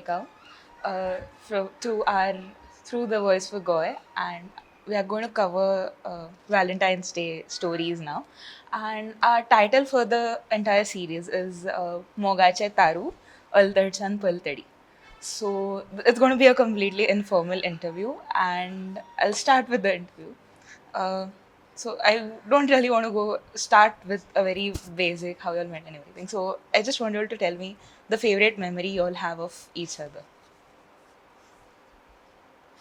welcome to our Through the Voice for Goy, and we are going to cover Valentine's Day stories now. And our title for the entire series is Mogache Taru Altarchan Paltadi. So it's going to be a completely informal interview, and I'll start with the interview. Uh, so I don't really want to go start with a very basic how you all met and everything. So I just want you all to tell me the favorite memory you all have of each other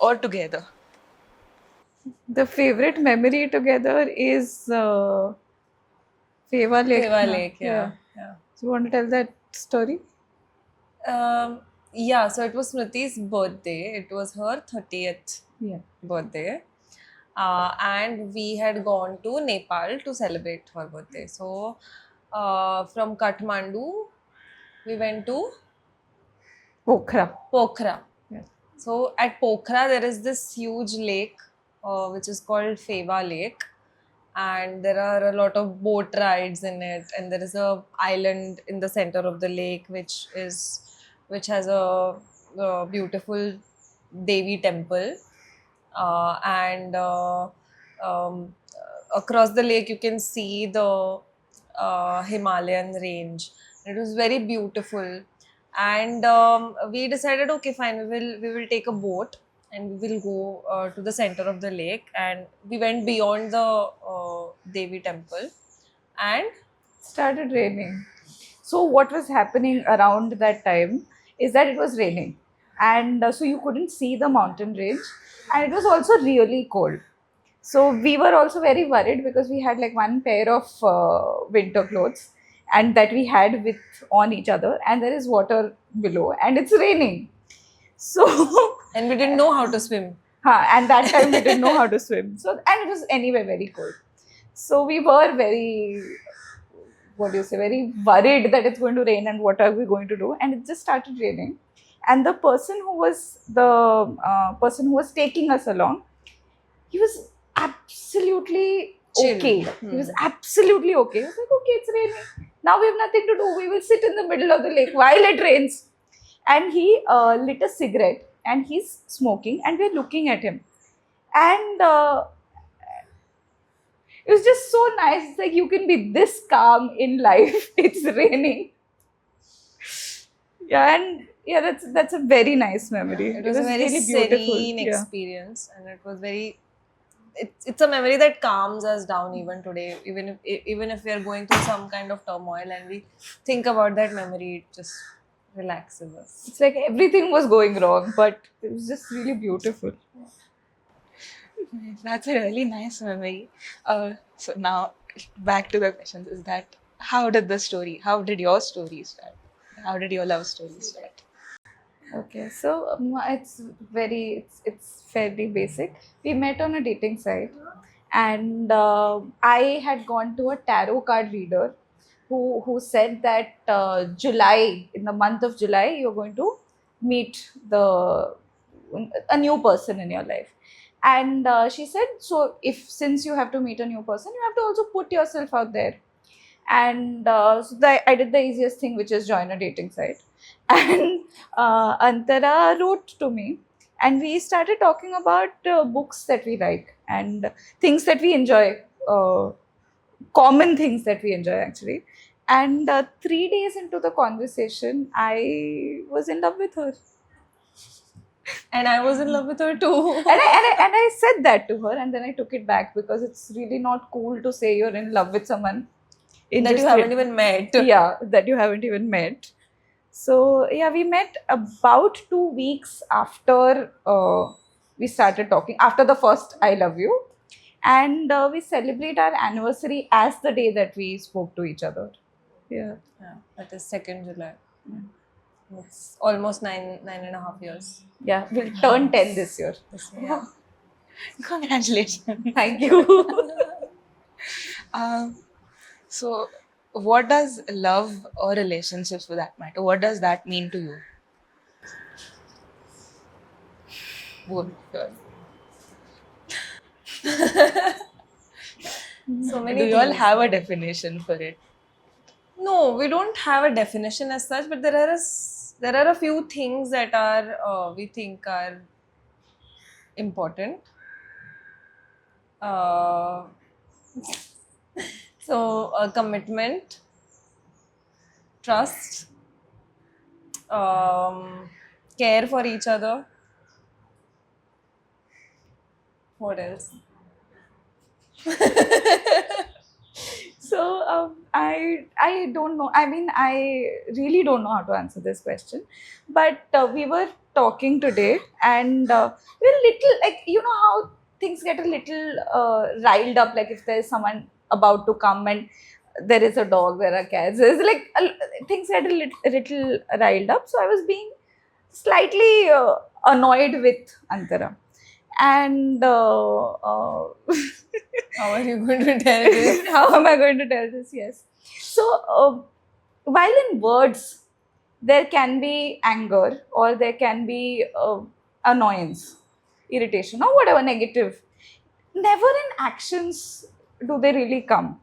or together. The favorite memory together is Feva Lake. Feva na? Lake, yeah. So you want to tell that story? Yeah, so it was Smriti's birthday. It was her 30th Yeah. birthday. And we had gone to Nepal to celebrate her birthday. So from Kathmandu, we went to Pokhara. Pokhara. Yeah. So at Pokhara, there is this huge lake which is called Feva Lake. And there are a lot of boat rides in it, and there is a island in the center of the lake which has a beautiful Devi temple, and across the lake you can see the Himalayan range. It was very beautiful, and we decided, okay, fine, we will take a boat and we will go to the center of the lake, and we went beyond the Devi temple, and Started raining. So what was happening around that time is that it was raining, and so you couldn't see the mountain range, and it was also really cold. So we were also very worried because we had like one pair of winter clothes, and that we had with on each other, and there is water below, and it's raining. So and we didn't know how to swim. and that time we didn't know how to swim. So and it was anyway very cold. So we were very, what do you say, very worried that it's going to rain and what are we going to do. And it just started raining. And the person who was taking us along, he was absolutely Chill. okay. He was absolutely okay. He was like, okay, it's raining. Now we have nothing to do. We will sit in the middle of the lake while it rains. And he lit a cigarette and he's smoking, and we're looking at him. And it was just so nice. It's like you can be this calm in life. It's raining. Yeah, and yeah, that's a very nice memory. It was a very serene experience, and it was very. It's a memory that calms us down even today. Even if we are going through some kind of turmoil, and we think about that memory, it just relaxes us. It's like everything was going wrong, but it was just really beautiful. That's a really nice memory. So now back to the questions: is that how did your story start? How did your love story start? Okay, so it's fairly basic. We met on a dating site, and I had gone to a tarot card reader who said that July, in the month of July, you're going to meet a new person in your life. And she said, so if since you have to meet a new person, you have to also put yourself out there. And I did the easiest thing, which is join a dating site. And Antara wrote to me, and we started talking about books that we like and things that we enjoy, common things that we enjoy actually. And 3 days into the conversation, I was in love with her. And I was in love with her too. And I said that to her, and then I took it back because it's really not cool to say you're in love with someone that you haven't even met. Yeah, that you haven't even met. So yeah, we met about 2 weeks after we started talking, after the first I love you, and we celebrate our anniversary as the day that we spoke to each other. Yeah. That is 2nd July. It's almost 9.5 years. Yeah, we'll turn 10 this year. Yeah. Congratulations. Thank you. So, what does love or relationships, for that matter, what does that mean to you? Both. So many Do you all things. have a definition for it? No, we don't have a definition as such, but there are there are a few things that are we think are important. Uh, so commitment, trust, care for each other. What else? So I don't know. I mean, I really don't know how to answer this question. But we were talking today, and we're little, like, you know how things get a little riled up. Like if there's someone about to come and there is a dog, there are cats. It's like things get a little riled up. So I was being slightly annoyed with Antara, and How are you going to tell this? how am I going to tell this? Yes. So, while in words, there can be anger or there can be annoyance, irritation, or whatever negative. Never in actions do they really come.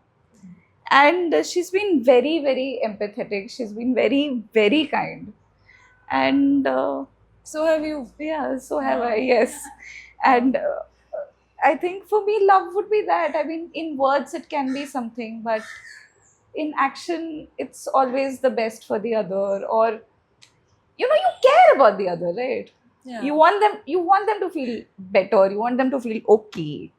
And she's been very, very empathetic. She's been very, very kind. And So have you? yeah, so have I, yes. And I think for me, love would be that. I mean, in words, it can be something, but in action, it's always the best for the other, or you know, you care about the other, right? Yeah. You want them to feel better. You want them to feel okay.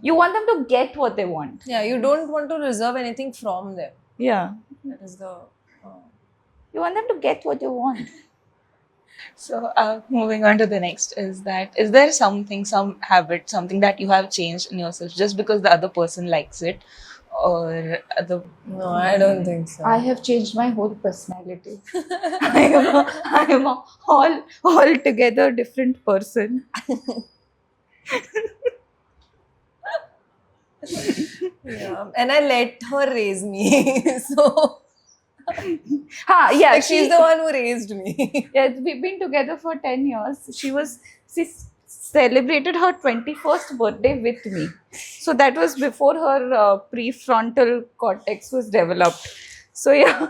You want them to get what they want. Yeah, you don't want to reserve anything from them. Yeah. That is the. You want them to get what they want. So, moving on to the next is there something, some habit, something that you have changed in yourself just because the other person likes it, or the No, I don't think so. I have changed my whole personality. I am a altogether different person. Yeah, and I let her raise me. So Yeah, like she's the one who raised me. Yeah, we've been together for 10 years. She celebrated her 21st birthday with me. So that was before her prefrontal cortex was developed. So yeah,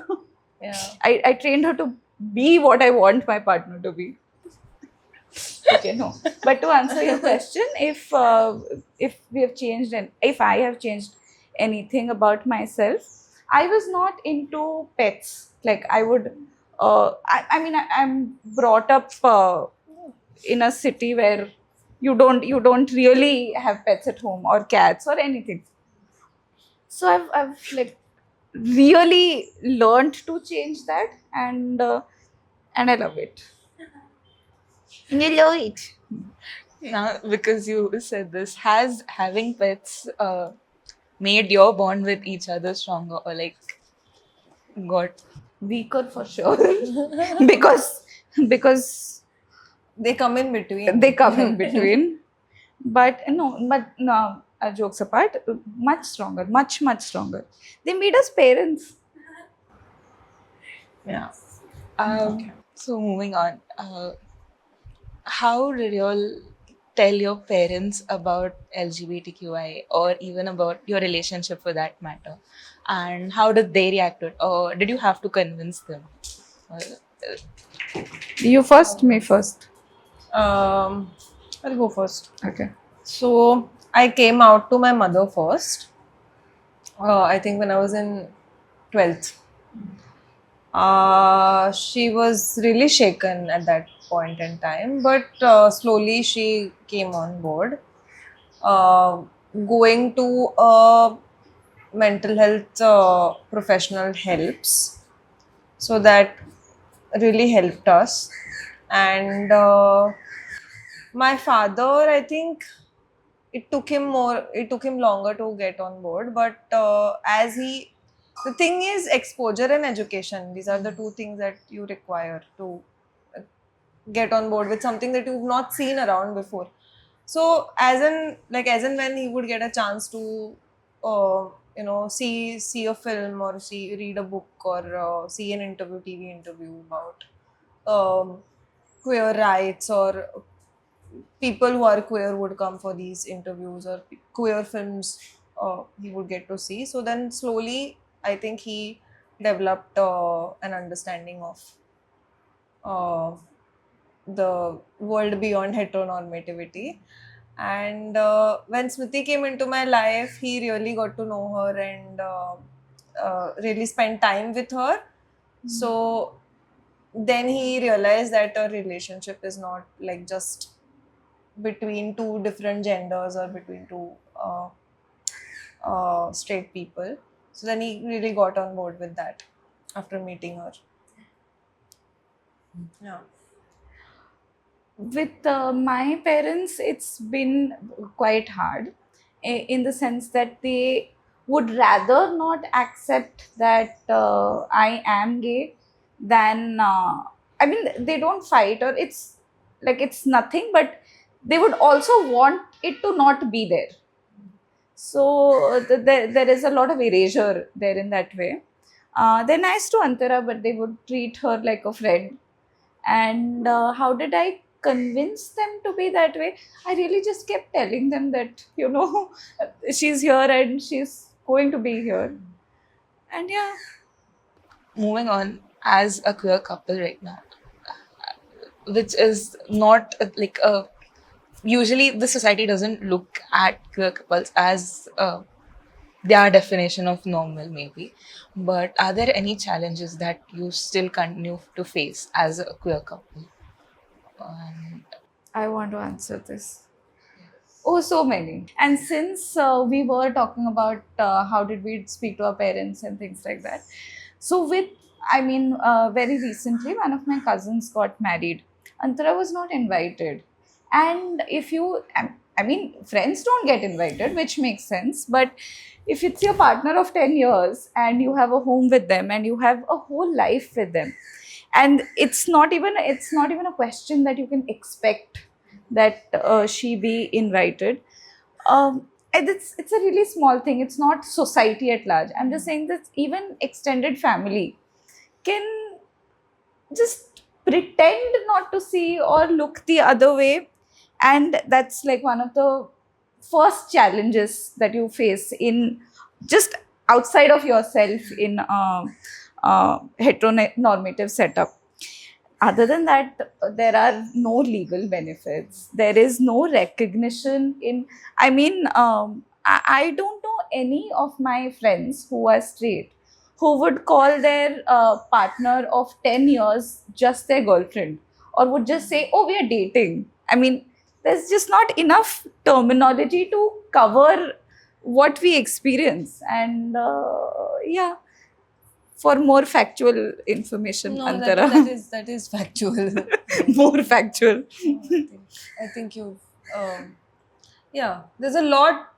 Yeah. I trained her to be what I want my partner to be. Okay, no. But to answer your question, if we have changed and if I have changed anything about myself, I was not into pets. Like I would, I'm brought up in a city where you don't really have pets at home or cats or anything. So I've like really learned to change that, and I love it. You love it. now because you said this, has having pets made your bond with each other stronger, or like got Weaker for sure. because They come in between. they come in between. But no, jokes apart, much stronger, much stronger. They made us parents. Yeah. So moving on, how did you all tell your parents about LGBTQI, or even about your relationship for that matter, and how did they react to it, or did you have to convince them? You first, me first. I'll go first. Okay. So I came out to my mother first. I think when I was in 12th. She was really shaken at that point in time, but slowly she came on board. Going to a mental health professional helps, so that really helped us. And my father, I think it took him longer to get on board, but the thing is exposure and education. These are the two things that you require to uh, get on board with something that you've not seen around before. So as and when he would get a chance to see a film or read a book or see an TV interview about queer rights, or people who are queer would come for these interviews, or queer films he would get to see. So then slowly I think he developed an understanding of uh, the world beyond heteronormativity. And when Smriti came into my life, he really got to know her and really spent time with her. So then he realized that a relationship is not like just between two different genders or between two straight people. So then he really got on board with that after meeting her. Yeah. With my parents, it's been quite hard, in the sense that they would rather not accept that I am gay than, I mean, they don't fight, or it's like it's nothing, but they would also want it to not be there. So there is a lot of erasure there in that way. They're nice to Antara, but they would treat her like a friend. And how did I convince them to be that way? I really just kept telling them that, she's here and she's going to be here. And yeah. Moving on, as a queer couple right now, which is not like a usually the society doesn't look at queer couples as their definition of normal, maybe. But are there any challenges that you still continue to face as a queer couple? Um, I want to answer this. Oh, so many. And since we were talking about how did we speak to our parents and things like that. So, very recently, one of my cousins got married. Antara was not invited. And friends don't get invited, which makes sense. But if it's your partner of 10 years and you have a home with them and you have a whole life with them, and it's not even a question that you can expect that she be invited. And it's a really small thing. It's not society at large. I'm just saying that even extended family can just pretend not to see or look the other way, and that's like one of the first challenges that you face in just outside of yourself in a heteronormative setup. Other than that, there are no legal benefits. There is no recognition in. I don't know any of my friends who are straight who would call their partner of 10 years just their girlfriend, or would just say, oh, we are dating. I mean, there's just not enough terminology to cover what we experience. And yeah, for more factual information, No, Antara. that is factual. More factual. I think you've yeah. There's a lot.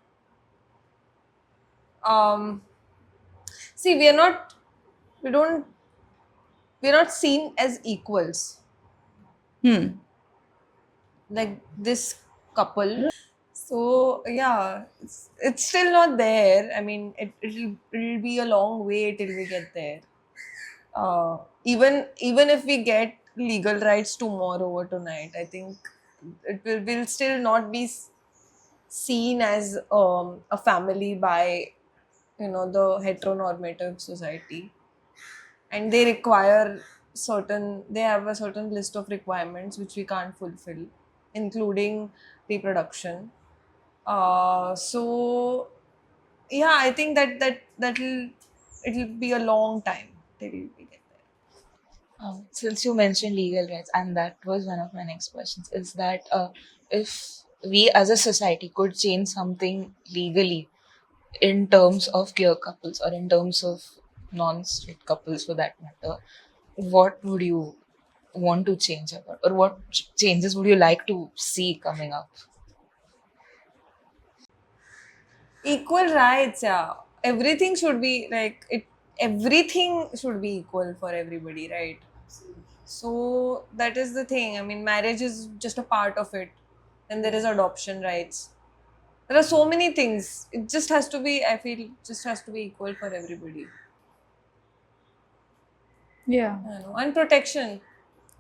See, we don't we're not seen as equals like this couple. So yeah, it's still not there. I mean, it'll be a long way till we get there. Even if we get legal rights tomorrow or tonight, I think will still not be seen as a family by the heteronormative society, and they have a certain list of requirements which we can't fulfill, including reproduction. So yeah, I think it'll be a long time till we get there. since you mentioned legal rights, and that was one of my next questions, is that if we as a society could change something legally in terms of queer couples or in terms of non-straight couples for that matter, what would you want to change about, or what changes would you like to see coming up? Equal rights, yeah. Everything should be like it. Everything should be equal for everybody, right? So that is the thing. I mean, marriage is just a part of it. Then there is adoption rights. There are so many things. It just has to be, I feel, just has to be equal for everybody. Yeah. I know. And protection.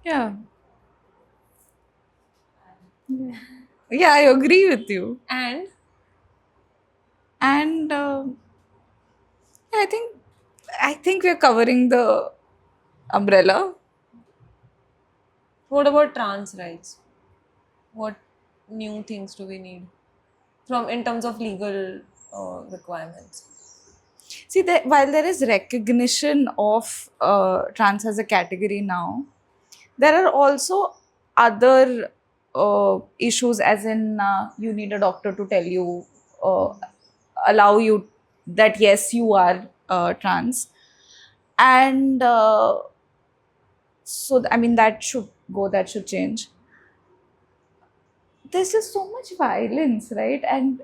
Yeah. Yeah, I agree with you. And And I think I think we're covering the umbrella. What about trans rights? What new things do we need from in terms of legal requirements? See, while there is recognition of trans as a category now, there are also other issues, as in you need a doctor to tell you, allow you that yes, you are trans. And I mean, that should change. There's just so much violence, right? And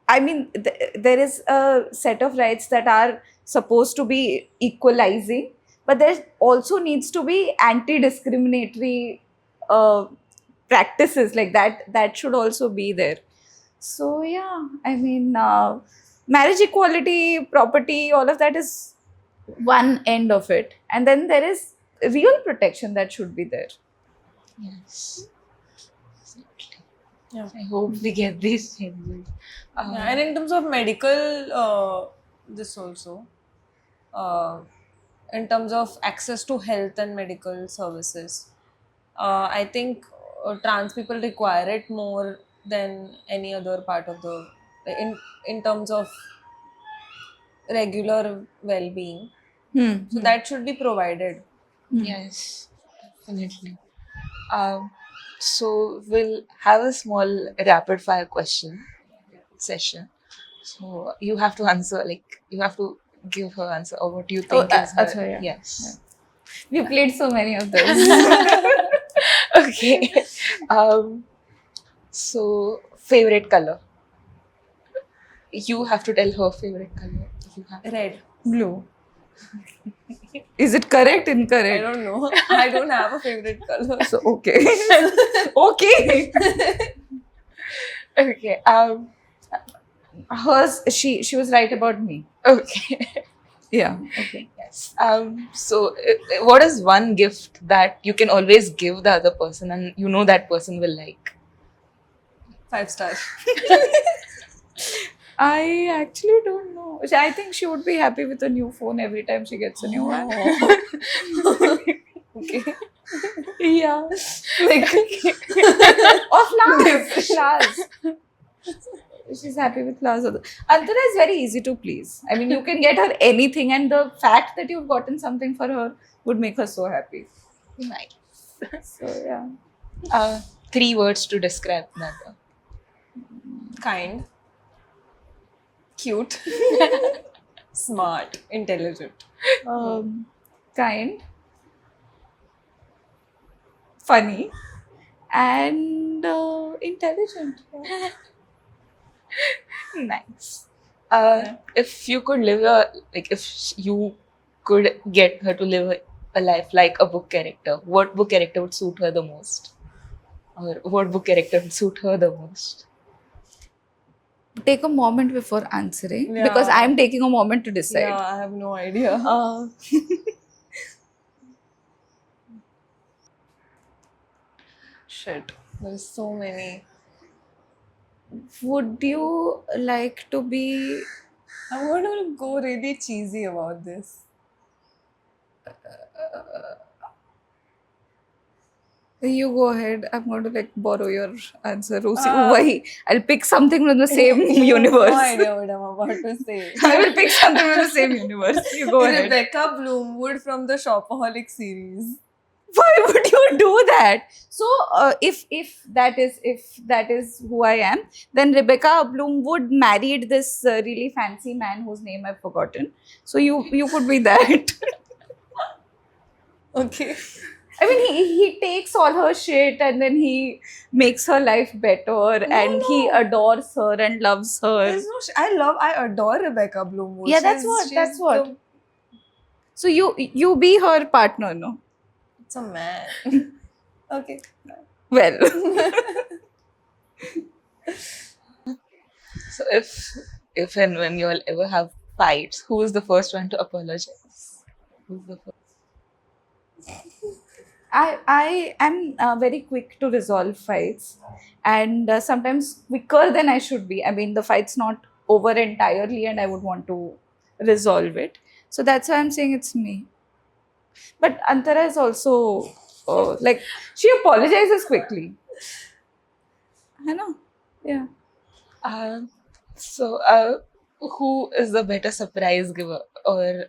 I mean, there is a set of rights that are supposed to be equalizing, but there also needs to be anti-discriminatory uh, practices like that. That should also be there. So yeah, I mean, marriage equality, property, all of that is one end of it, and then there is real protection that should be there. Yes. Absolutely. Yeah. I hope we get these changes. Yeah, and in terms of medical, this also, in terms of access to health and medical services, I think trans people require it more than any other part of the in terms of regular well-being. So that should be provided. Yes, definitely. So we'll have a small rapid fire question session. So you have to answer, like you have to give her answer or what you think is her. acha, yeah. Yes. We played so many of those. Okay. So favorite color. You have to tell her favorite color. You have. Red. Blue. Is it correct? I Incorrect? don't know. I don't have a favorite color. So okay. Okay. Okay. Hers. She was right about me. Okay. Yeah. Okay. Yes. So, what is one gift that you can always give the other person, and you know that person will like? 5 stars. I actually don't know. I think she would be happy with a new phone every time she gets a new one. Okay. Yeah. Like or flowers. Flowers. She's happy with flowers. Antara is very easy to please. I mean, you can get her anything, and the fact that you've gotten something for her would make her so happy. Nice. So yeah. 3 words to describe Nada. Kind. Cute. Smart. Intelligent. Kind, funny, and intelligent. Yeah. Nice. If you could live you could get her to live a life like a book character, what book character would suit her the most? Or what book character would suit her the most? Take a moment before answering Yeah. because I'm taking a moment to decide. Yeah, I have no idea. Shit. There's so many. Would you like to be? I'm going to go really cheesy about this. You go ahead. I'm going to like borrow your answer. Why? I'll pick something from the same universe. No idea what I'm about to say. I will pick something from the same universe. You go ahead. Rebecca Bloomwood from the Shopaholic series. Why would you do that? So if that is who I am, then Rebecca Bloomwood married this really fancy man whose name I've forgotten. So you could be that. Okay. I mean, he takes all her shit and then he makes her life better and he adores her and loves her. There's no I adore Rebecca Bloomwood. Yeah, that's what. So you be her partner, no? It's a man. Okay. Well. So if and when you'll ever have fights, who is the first one to apologize? Who's the first? I am very quick to resolve fights and sometimes quicker than I should be. I mean, the fight's not over entirely and I would want to resolve it. So that's why I'm saying it's me. But Antara is also like she apologizes quickly. I know. Yeah. Um, so, who is the better surprise giver, or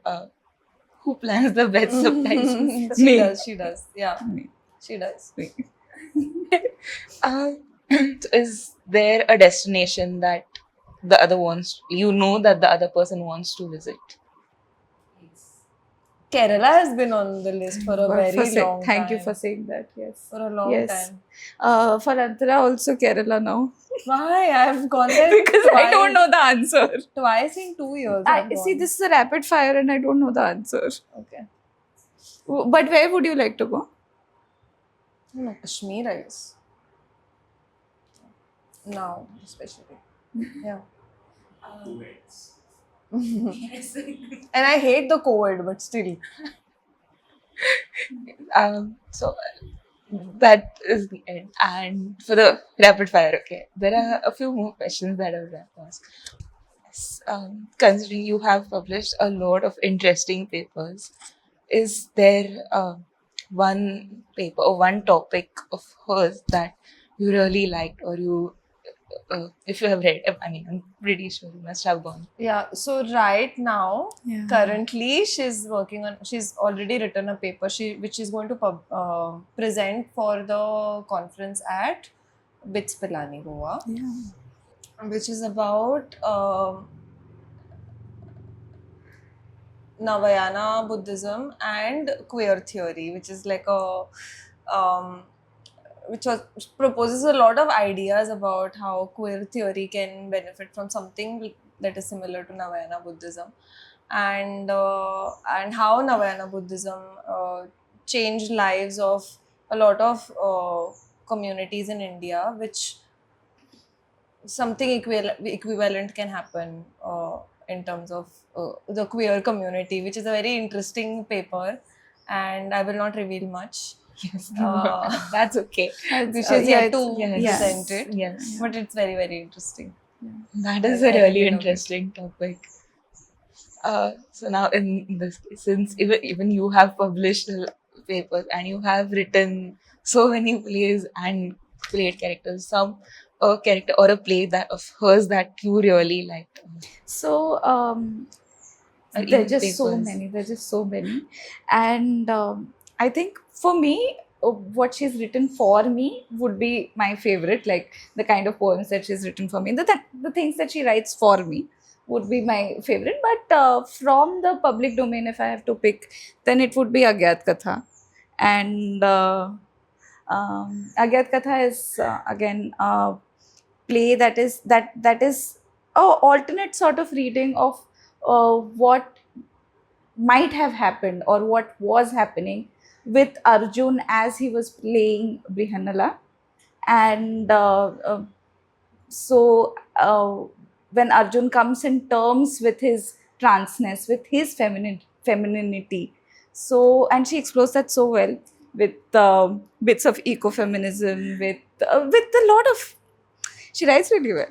who plans the best surprises? She Me. does. She does. Yeah, Me. she does. Me. Um, is there a destination that the other wants, you know, that the other person wants to visit? Kerala has been on the list for a very long time. Thank you for saying that. Yes. For a long Yes. time. For Antara also Kerala now. Why? I've gone there Because I don't twice. know the answer. Twice in 2 years. I I've see gone. this is a rapid fire and I don't know the answer. Okay. But where would you like to go? No, Kashmir, I guess. Now, especially. Yeah. And I hate the COVID, but still. So that is the end. And for the rapid fire, okay, there are a few more questions that I would like to ask. Yes, considering you have published a lot of interesting papers, is there one paper or one topic of hers that you really liked, or you, if you have read, I mean, I'm pretty sure you must have gone. Yeah, so right now, Yeah. currently, she's already written a paper which is going to present for the conference at BITS Pilani, Goa, Yeah. which is about Navayana Buddhism and queer theory, which is like which proposes a lot of ideas about how queer theory can benefit from something that is similar to Navayana Buddhism, and how Navayana Buddhism changed lives of a lot of communities in India, which something equivalent can happen in terms of the queer community, which is a very interesting paper, and I will not reveal much. Yes, That's okay. Which is yet to yes, present it. Yes, But it's very, very interesting. that is I a really really love it. interesting topic. So now, in this case, since even you have published papers and you have written so many plays and played characters, some a character or a play that of hers that you really liked, So or there are even just so papers. many. There's just so many, and I think for me, what she's written for me would be my favorite. Like the kind of poems that she's written for me, the things that she writes for me would be my favorite. But from the public domain, if I have to pick, then it would be Agyat Katha, and Agyat Katha is again a play that is a alternate sort of reading of what might have happened or what was happening with Arjun as he was playing Brihanala. And so when Arjun comes in terms with his transness, with his femininity, so and she explores that so well with bits of ecofeminism, with a lot of. She writes really well.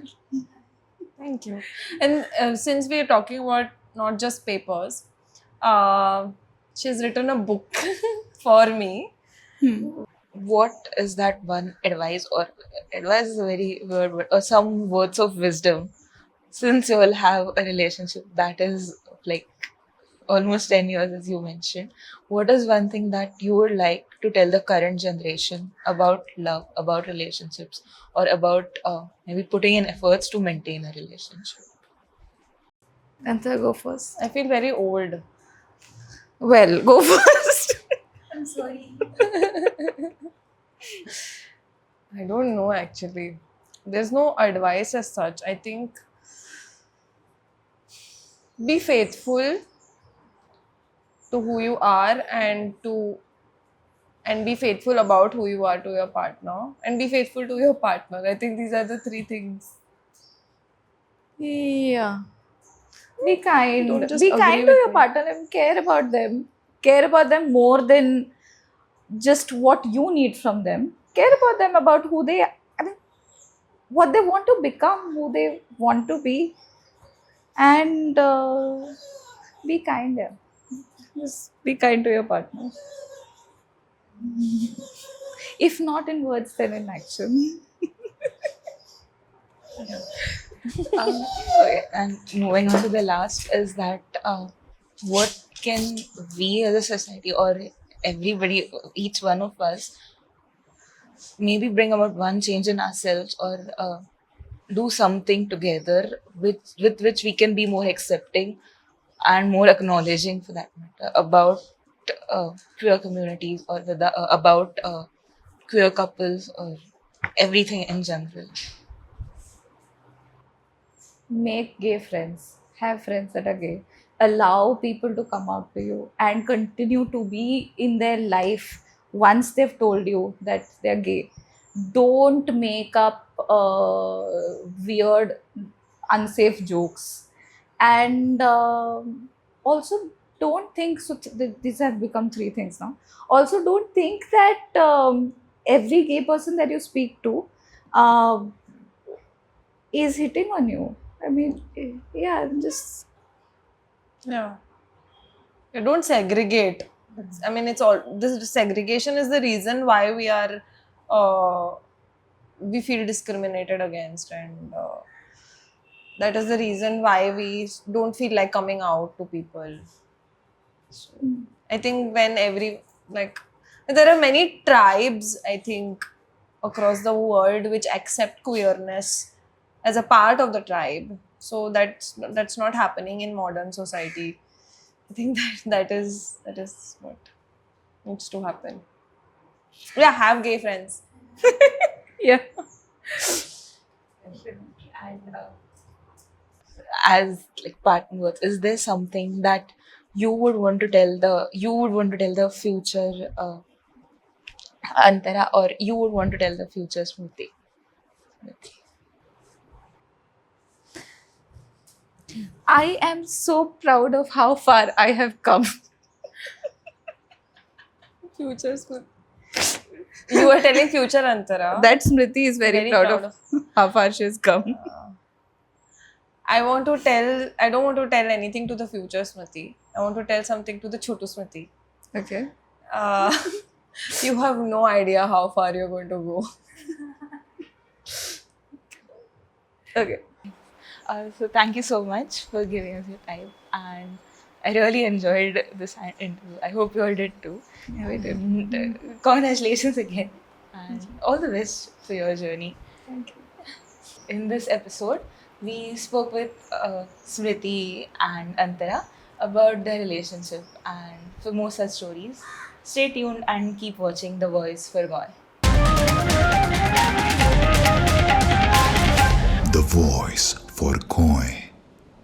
Thank you. And since we are talking about not just papers, she's written a book for me. What is that one advice, or advice is a very weird word, or some words of wisdom, since you will have a relationship that is like almost 10 years, as you mentioned? What is one thing that you would like to tell the current generation about love, about relationships, or about maybe putting in efforts to maintain a relationship? Anta, go first. I feel very old. Well, go first. I'm sorry. I don't know actually. There's no advice as such. I think be faithful to who you are and be faithful about who you are to your partner and be faithful to your partner. I think these are the three things. Yeah. Be kind. Don't just Be agree kind to with your me. partner and care about them. Care about them more than just what you need from them. Care about them, about who they, I mean, what they want to become, who they want to be, and be kind. Just be kind to your partner. If not in words, then in action. Okay, and moving on to the last is that what can we as a society or everybody, each one of us, maybe bring about one change in ourselves or do something together with which we can be more accepting and more acknowledging for that matter about queer communities or about queer couples or everything in general. Make gay friends. Have friends that are gay. Allow people to come out to you and continue to be in their life once they've told you that they're gay. Don't make up weird, unsafe jokes. And also, don't think so. These have become three things now. Also, don't think that every gay person that you speak to uh, is hitting on you. I mean, yeah, I'm just Yeah. You don't segregate. I mean, it's all this segregation is the reason why we feel discriminated against, and that is the reason why we don't feel like coming out to people. So, I think when like there are many tribes, I think, across the world which accept queerness as a part of the tribe. So that's not happening in modern society. I think that is what needs to happen. Yeah, have gay friends. yeah. And as like parting words, is there something that you would want to tell the future Antara, or you would want to tell the future Smriti? I am so proud of how far I have come. Future school. You are telling future Antara. That Smriti is very, Very proud, proud of how far she has come. I don't want to tell anything to the future Smriti. I want to tell something to the Chotu Smriti. Okay. Uh, you have no idea how far you're going to go. Okay. So thank you so much for giving us your time, and I really enjoyed this interview. I hope you all did too. Yeah, we did. And, congratulations again, and all the best for your journey. Thank you. In this episode, we spoke with Smriti and Antara about their relationship, and for more such stories, stay tuned and keep watching The Voice for Goy. The Voice for Koi.